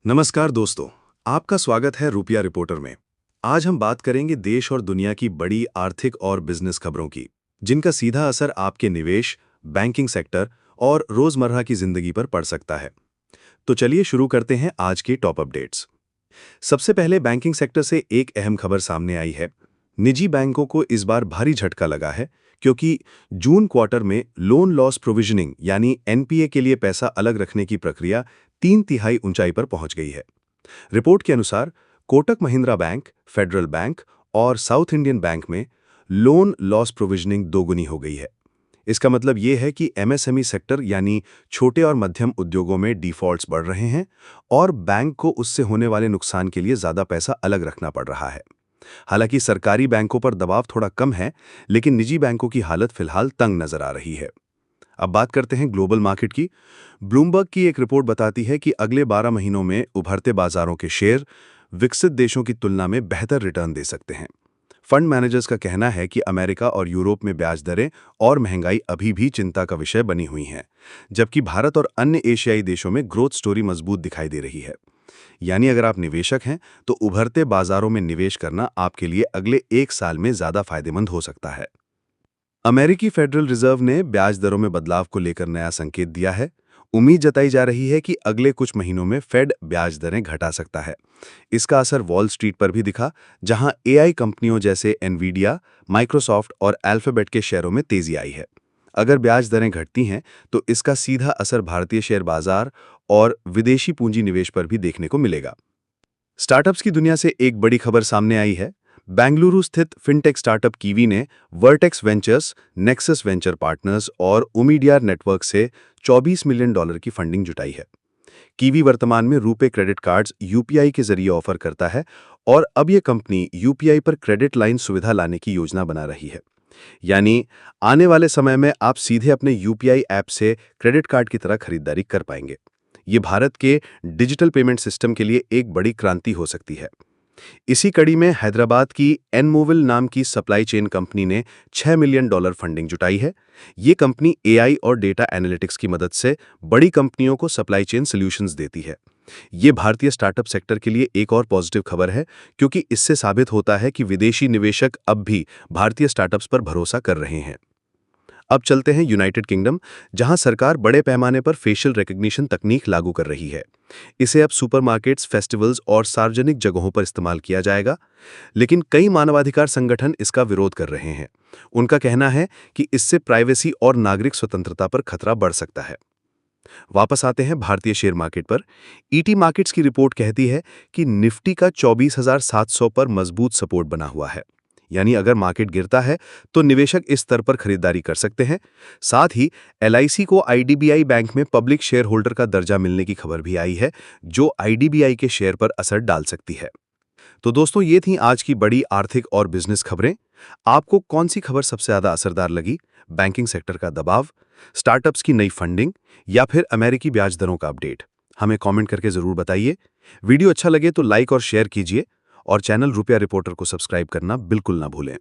नमस्कार दोस्तों, आपका स्वागत है रुपया रिपोर्टर में। आज हम बात करेंगे देश और दुनिया की बड़ी आर्थिक और बिजनेस खबरों की, जिनका सीधा असर आपके निवेश, बैंकिंग सेक्टर और रोजमर्रा की जिंदगी पर पड़ सकता है। तो चलिए शुरू करते हैं आज के टॉप अपडेट्स। सबसे पहले बैंकिंग सेक्टर से एक अहम खबर सामने आई है। निजी बैंकों को इस बार भारी झटका लगा है, क्योंकि जून क्वार्टर में लोन लॉस प्रोविजनिंग यानी एनपीए के लिए पैसा अलग रखने की प्रक्रिया 3/3 ऊंचाई पर पहुंच गई है। रिपोर्ट के अनुसार Kotak Mahindra bank, federal bank और साउथ इंडियन बैंक में लोन लॉस प्रोविजनिंग दोगुनी हो गई है। इसका मतलब ये है कि एमएसएमई सेक्टर यानी छोटे और मध्यम उद्योगों में डिफॉल्ट्स बढ़ रहे हैं और बैंक को उससे होने वाले नुकसान के लिए ज़्यादा पैसा अलग रखना पड़ रहा है। हालांकि सरकारी बैंकों पर दबाव थोड़ा कम है, लेकिन निजी बैंकों की हालत फिलहाल तंग नजर आ रही है। अब बात करते हैं ग्लोबल मार्केट की। ब्लूमबर्ग की एक रिपोर्ट बताती है कि अगले 12 महीनों में उभरते बाजारों के शेयर विकसित देशों की तुलना में बेहतर रिटर्न दे सकते हैं। फंड मैनेजर्स का कहना है कि अमेरिका और यूरोप में ब्याज दरें और महंगाई अभी भी चिंता का विषय बनी हुई हैं, जबकि भारत और अन्य एशियाई देशों में ग्रोथ स्टोरी मजबूत दिखाई दे रही है। यानी अगर आप निवेशक हैं, तो उभरते बाजारों में निवेश करना आपके लिए अगले 1 साल में ज्यादा फायदेमंद हो सकता है। अमेरिकी फेडरल रिजर्व ने ब्याज दरों में बदलाव को लेकर नया संकेत दिया है। उम्मीद जताई जा रही है कि अगले कुछ महीनों में फेड ब्याज दरें घटा सकता है। इसका असर वॉल स्ट्रीट पर भी दिखा, जहां एआई कंपनियों जैसे एनवीडिया, माइक्रोसॉफ्ट और अल्फाबेट के शेयरों में तेजी आई है। अगर ब्याज दरें घटती हैं, तो इसका सीधा असर भारतीय शेयर बाजार और विदेशी पूंजी निवेश पर भी देखने को मिलेगा। स्टार्टअप्स की दुनिया से एक बड़ी खबर सामने आई है। बेंगलुरु स्थित फिनटेक स्टार्टअप कीवी ने vertex ventures, nexus venture partners और उमीडियार नेटवर्क से $24 मिलियन की फंडिंग जुटाई है। कीवी वर्तमान में रुपे क्रेडिट कार्ड्स यूपीआई के जरिए ऑफर करता है और अब यह कंपनी यूपीआई पर क्रेडिट लाइन सुविधा लाने की योजना बना रही है। यानी आने वाले समय में आप सीधे अपने यूपीआई ऐप से क्रेडिट कार्ड की तरह खरीदारी कर पाएंगे। ये भारत के डिजिटल पेमेंट सिस्टम के लिए एक बड़ी क्रांति हो सकती है। इसी कड़ी में हैदराबाद की एनमोविल नाम की सप्लाई चेन कंपनी ने $6 मिलियन फंडिंग जुटाई है। ये कंपनी एआई और डेटा एनालिटिक्स की मदद से बड़ी कंपनियों को सप्लाई चेन सॉल्यूशंस देती है। ये भारतीय स्टार्टअप सेक्टर के लिए एक और पॉजिटिव खबर है, क्योंकि इससे साबित होता है कि विदेशी निवेशक अब भी भारतीय स्टार्टअप्स पर भरोसा कर रहे हैं। अब चलते हैं यूनाइटेड किंगडम, जहां सरकार बड़े पैमाने पर फेशियल रिकग्निशन तकनीक लागू कर रही है। इसे अब सुपरमार्केट्स, फेस्टिवल्स और सार्वजनिक जगहों पर इस्तेमाल किया जाएगा, लेकिन कई मानवाधिकार संगठन इसका विरोध कर रहे हैं। उनका कहना है कि इससे प्राइवेसी और नागरिक स्वतंत्रता पर खतरा बढ़ सकता है। वापस आते हैं भारतीय शेयर मार्केट पर। ईटी मार्केट्स की रिपोर्ट कहती है कि निफ्टी का 24,700 पर मजबूत सपोर्ट बना हुआ है। यानी अगर मार्केट गिरता है, तो निवेशक इस स्तर पर खरीदारी कर सकते हैं। साथ ही एलआईसी को आईडीबीआई बैंक में पब्लिक शेयर होल्डर का दर्जा मिलने की खबर भी आई है, जो आईडीबीआई के शेयर पर असर डाल सकती है। तो दोस्तों, ये थी आज की बड़ी आर्थिक और बिजनेस खबरें। आपको कौन सी खबर सबसे ज्यादा असरदार लगी? बैंकिंग सेक्टर का दबाव, स्टार्टअप्स की नई फंडिंग या फिर अमेरिकी ब्याज दरों का अपडेट? हमें कमेंट करके जरूर बताइए। वीडियो अच्छा लगे तो लाइक और शेयर कीजिए और चैनल रुपया रिपोर्टर को सब्सक्राइब करना बिल्कुल ना भूलें।